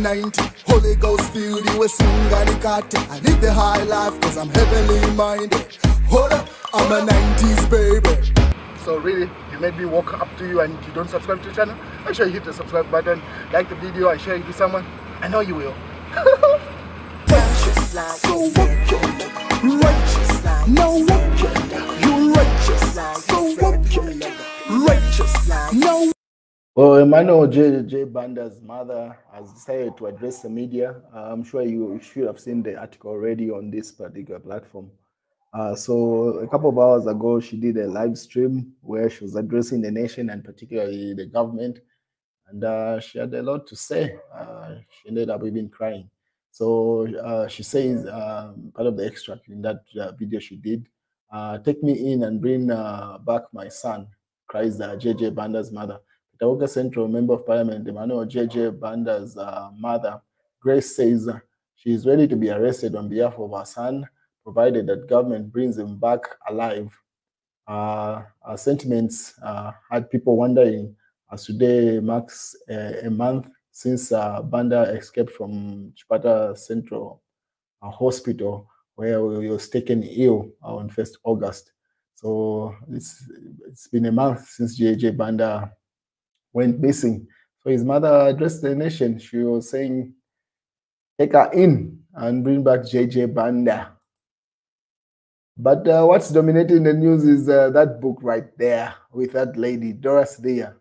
90, Holy Ghost filled, you will sing Ganikate. I live the high life cause I'm heavily minded. Hold up, I'm a 90s baby. So really, you made me walk up to you and you don't subscribe to the channel? Make sure you hit the subscribe button, like the video and share it with someone. I know you will. Righteous like so wicked, righteous like no wicked. You righteous like so wicked, righteous like no. Well, Emmanuel J. Banda's mother has decided to address the media. I'm sure you should have seen the article already on this particular platform. So a couple of hours ago, she did a live stream where she was addressing the nation and particularly the government. And she had a lot to say. She ended up even crying. So she says, part of the extract in that video she did, take me in and bring back my son, cries J.J. Banda's mother. Petawoka Central Member of Parliament, Emmanuel J.J. Banda's mother, Grace, says she is ready to be arrested on behalf of her son, provided that government brings him back alive. Our sentiments had people wondering, as today marks a month since Banda escaped from Chipata Central Hospital, where he was taken ill on 1st August. So it's been a month since J.J. Banda went missing. So his mother addressed the nation. She was saying, take her in and bring back J.J. Banda. But what's dominating the news is that book right there with that lady, Doris there.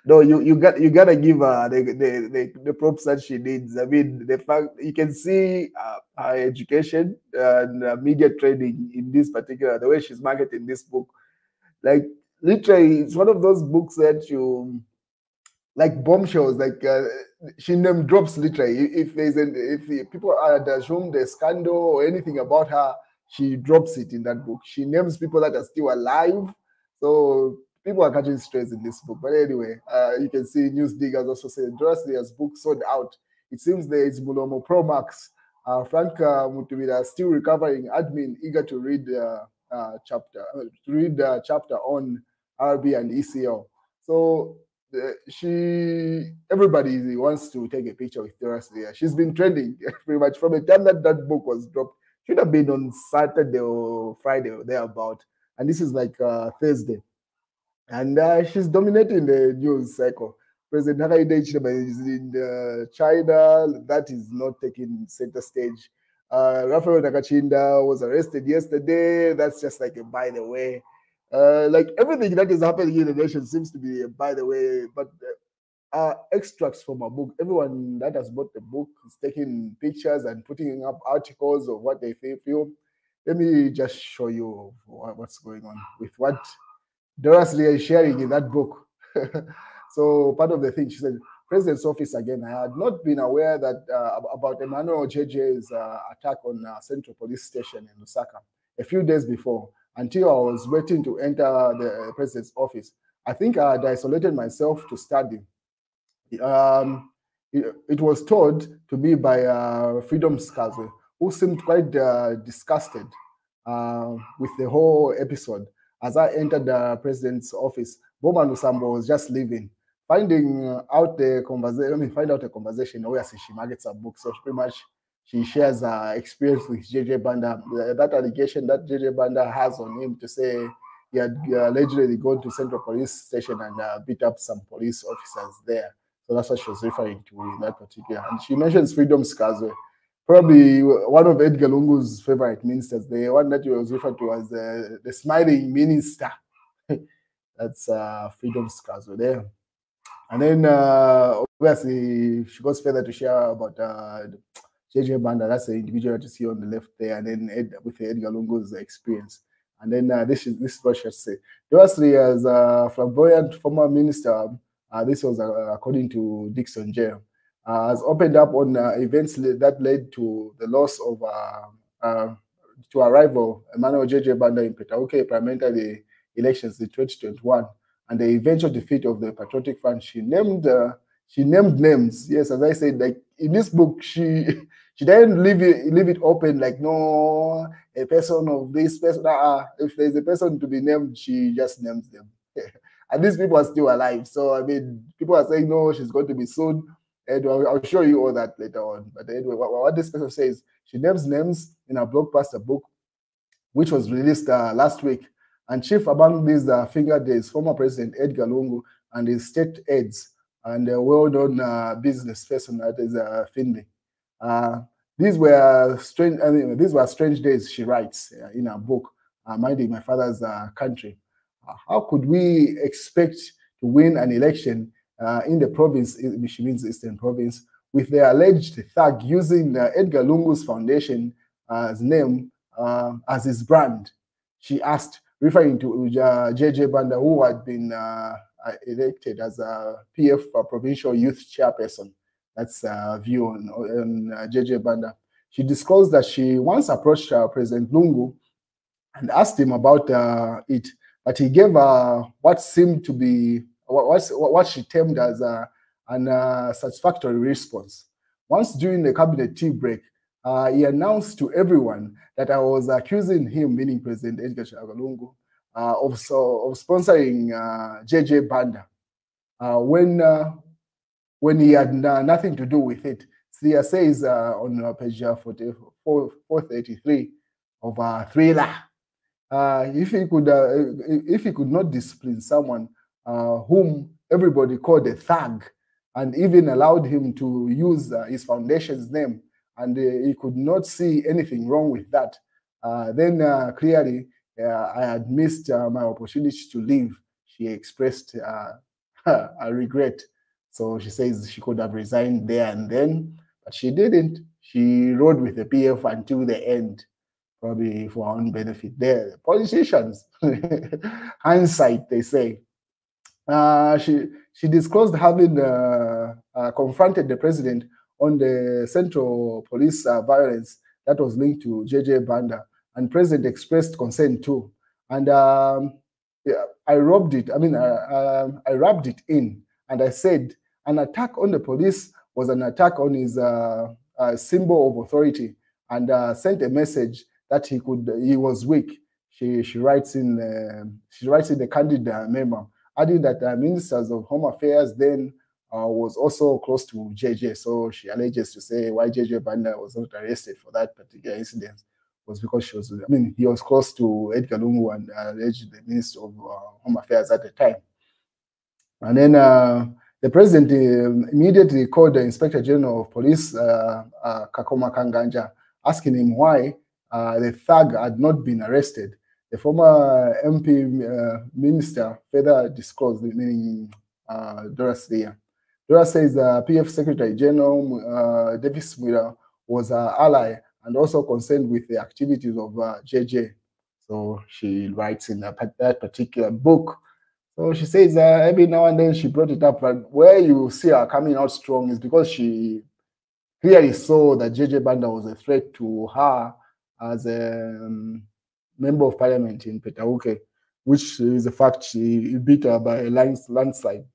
No, you gotta give her the props that she needs. I mean, the fact you can see her education and media training in this particular, the way she's marketing this book. Like literally, it's one of those books that you like bombshells. Like she name drops literally. If people are assumed a scandal or anything about her, she drops it in that book. She names people that are still alive. So people are catching stress in this book. But anyway, you can see news diggers also say Dorothy's book sold out. It seems there is Mulomo Pro Max. Frank Mutubida still recovering. Admin eager to read chapter on RB and ECL. So everybody wants to take a picture with Dorothy. She's been trending pretty much from the time that book was dropped. Should have been on Saturday or Friday or thereabout. And this is like Thursday. And she's dominating the news cycle. President Hakainde Hichilema is in China. That is not taking center stage. Rafael Nakachinda was arrested yesterday. That's just like a by the way. Like everything that is happening in the nation seems to be a by the way. But extracts from a book. Everyone that has bought the book is taking pictures and putting up articles of what they feel. Let me just show you what's going on with what Dorothy is sharing in that book. So part of the thing, she said, President's office again. I had not been aware that about Emmanuel JJ's attack on Central Police Station in Lusaka a few days before, until I was waiting to enter the President's office. I think I had isolated myself to study. It was told to me by Freedom Skazwe, who seemed quite disgusted with the whole episode. As I entered the president's office, Boma Lusambo was just leaving, find out a conversation where she markets a book. So pretty much she shares her experience with JJ Banda, that allegation that JJ Banda has on him to say he had allegedly gone to Central Police Station and beat up some police officers there. So that's what she was referring to in that particular. And she mentions Freedom Skazwe, probably one of Edgar Lungu's favorite ministers, the one that he was referred to as the smiling minister. That's Freedom Skazwe there. And then obviously she goes further to share about JJ Banda. That's the individual that you see on the left there, and then with Edgar Lungu's experience. And then this is what she has to say. Dorothy, as a flamboyant former minister, this was according to Dixon J, has opened up on events that led to the loss of to our rival Emmanuel J.J. Banda in Petawoke parliamentary elections in 2021, and the eventual defeat of the Patriotic Front. She named names. Yes, as I said, like in this book, she didn't leave it open like no a person of this person. If there's a person to be named, she just names them. And these people are still alive. So, I mean, people are saying, no, she's going to be sued. And I'll show you all that later on. But anyway, what this person says, she names names in a blockbuster book, which was released last week. And chief among these figured is former President Edgar Lungu and his state aides and a well-known business person, that is Finley. These were strange. I mean, these were strange days, she writes in her book, Minding My Father's Country. How could we expect to win an election in the province, which means Eastern Province, with the alleged thug using Edgar Lungu's foundation as name as his brand? She asked, referring to JJ Banda, who had been elected as a PF provincial youth chairperson. That's a view on JJ Banda. She disclosed that she once approached President Lungu and asked him about it, but he gave what seemed to be what she termed as an satisfactory response. Once during the cabinet tea break, he announced to everyone that I was accusing him, meaning President Edgar Lungu, of sponsoring JJ Banda when he had nothing to do with it. Sia says on page 433 of Thriller, if he could not discipline someone whom everybody called a thug, and even allowed him to use his foundation's name, and he could not see anything wrong with that, then clearly I had missed my opportunity to leave. She expressed a regret. So she says she could have resigned there and then, but she didn't. She rode with the PF until the end, probably for her own benefit. There, politicians, hindsight, they say. She disclosed having confronted the president on the Central Police violence that was linked to JJ Banda, and president expressed concern too. And yeah, I rubbed it. I mean, I rubbed it in, and I said an attack on the police was an attack on his symbol of authority, and sent a message that he was weak. She writes in the candid memo, adding that ministers of Home Affairs then was also close to JJ. So she alleges to say why JJ Banda was not arrested for that particular incident was because he was close to Edgar Lungu and alleged the Minister of Home Affairs at the time. And then the president immediately called the Inspector General of Police, Kakoma Kanganja, asking him why the thug had not been arrested. The former MP minister further disclosed, meaning Doris Leah. Doris says PF Secretary General Davis Mwira was an ally and also concerned with the activities of JJ. So she writes in that particular book. So she says every now and then she brought it up, but where you see her coming out strong is because she clearly saw that JJ Banda was a threat to her as a member of parliament in Petauke, which is a fact. She beat her by a landslide.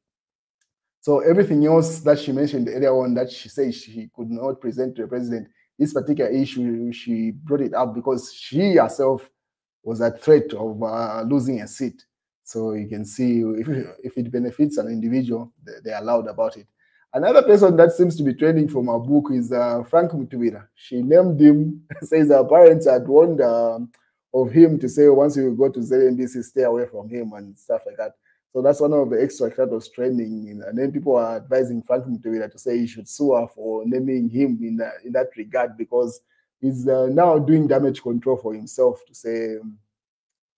So everything else that she mentioned earlier on that she said she could not present to the president, this particular issue, she brought it up because she herself was at threat of losing a seat. So you can see if it benefits an individual, they are loud about it. Another person that seems to be trending from our book is Frank Mutubira. She named him, says her parents had warned of him to say once you go to ZNBC, stay away from him and stuff like that. So that's one of the extracts that was trending. And then people are advising Frank Mutubira to say he should sue her for naming him in that regard, because he's now doing damage control for himself to say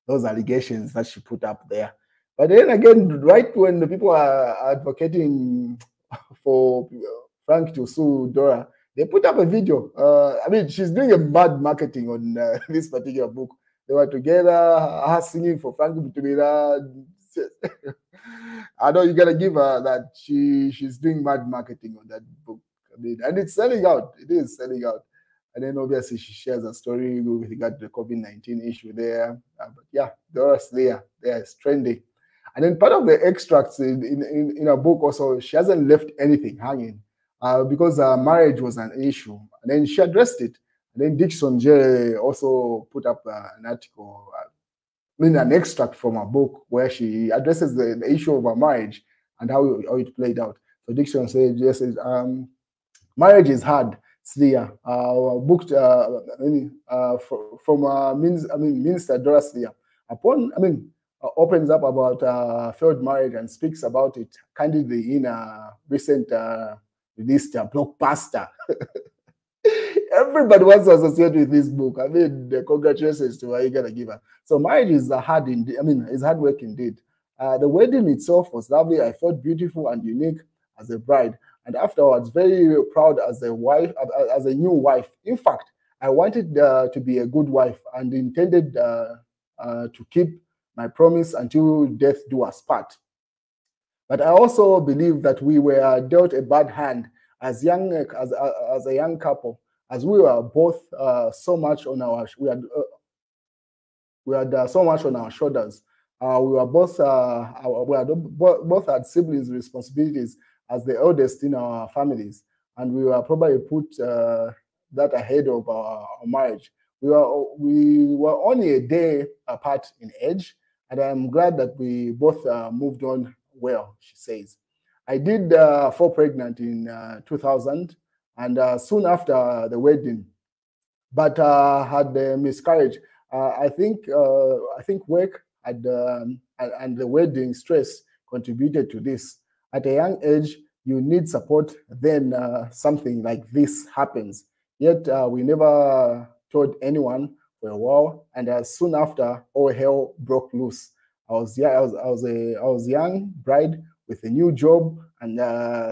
those allegations that she put up there. But then again, right when the people are advocating for Frank to sue Dora, they put up a video. I mean, she's doing a bad marketing on this particular book. They were together, her singing for Frank Mutubira. I know you gotta give her that she's doing bad marketing on that book. I mean, and it's selling out. It is selling out. And then obviously she shares a story with regard to the COVID-19 issue there. But yeah, Doris there is trending. And then part of the extracts in her book also, she hasn't left anything hanging because marriage was an issue. And then she addressed it. And then Dixon J also put up an article, an extract from her book where she addresses the issue of her marriage and how it played out. So Dixon says, yes, marriage is hard. Slia, booked from Minister Dora Slia. Opens up about failed marriage and speaks about it candidly in a recent released blockbuster. Everybody wants to associate with this book. I mean, congratulations to her. You gotta give her. So marriage is hard indeed. It's hard work indeed. The wedding itself was lovely. I felt beautiful and unique as a bride, and afterwards, very proud as a wife, as a new wife. In fact, I wanted to be a good wife and intended to keep my promise until death do us part. But I also believe that we were dealt a bad hand as a young couple, as we were both so much on our so much on our shoulders. We were both both had siblings responsibilities as the eldest in our families, and we were probably put that ahead of our marriage. We were only a day apart in age, and I'm glad that we both moved on well, she says. I did fall pregnant in 2000, and soon after the wedding, but had a miscarriage. I think work and the wedding stress contributed to this. At a young age, you need support. Then something like this happens. Yet we never told anyone for a while, and soon after, all hell broke loose. I was a young bride with a new job, and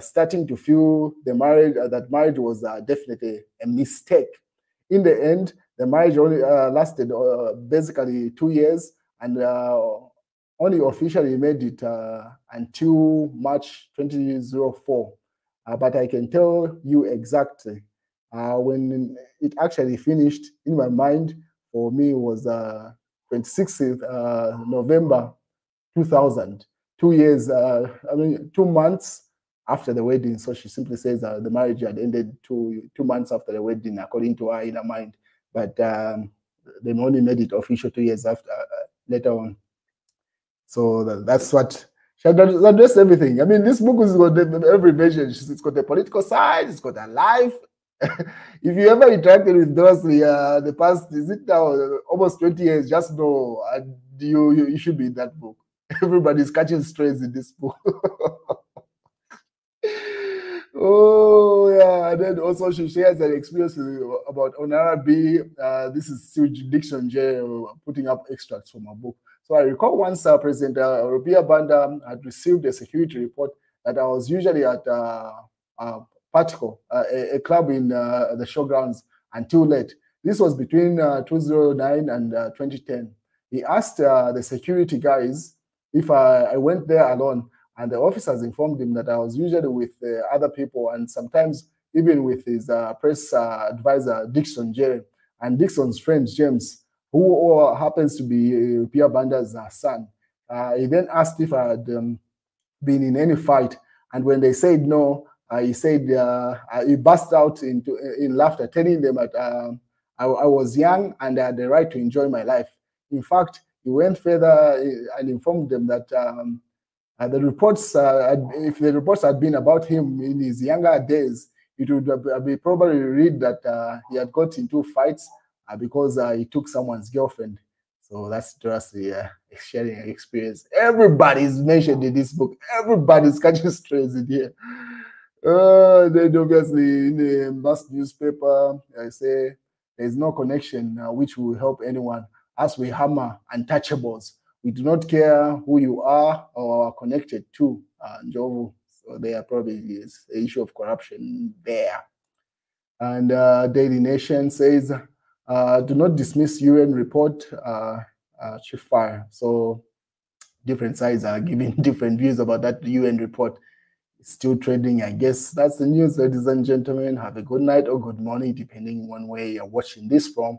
starting to feel that marriage was definitely a mistake. In the end, the marriage only lasted basically 2 years, and only officially made it until March 2004. But I can tell you exactly when it actually finished. In my mind, for me, was 26th November 2000. 2 years, 2 months after the wedding. So she simply says the marriage had ended two months after the wedding, according to her in her mind. But they only made it official 2 years after, later on. So that's what she addressed everything. I mean, this book has got every version. It's got the political side, it's got a life. If you ever interacted with Dorothy the past, is it now almost 20 years, just know you should be in that book. Everybody's catching strays in this book. Oh, yeah. And then also she shares an experience about Onara B. This is Diction J putting up extracts from her book. So I recall once President Robia Banda had received a security report that I was usually at Patico, a club in the showgrounds until late. This was between 2009 and 2010. He asked the security guys if I went there alone, and the officers informed him that I was usually with other people, and sometimes even with his press advisor, Dixon Jerry, and Dixon's friend, James, who happens to be Pierre Banda's son. He then asked if I had been in any fight, and when they said no, he said he burst out in laughter, telling them that I was young and I had the right to enjoy my life. In fact, he went further and informed them that the reports, if the reports had been about him in his younger days, it would be probably read that he had got into fights because he took someone's girlfriend. So that's just the sharing experience. Everybody's mentioned in this book. Everybody's catching strays in here. Then obviously in the mass newspaper, I say there's no connection which will help anyone. As we hammer untouchables, we do not care who you are or are connected to. Njovu. So there probably is the issue of corruption there. And Daily Nation says, do not dismiss UN report, Chief Fire. So different sides are giving different views about that UN report. It's still trending, I guess. That's the news, ladies and gentlemen. Have a good night or good morning, depending on where you're watching this from.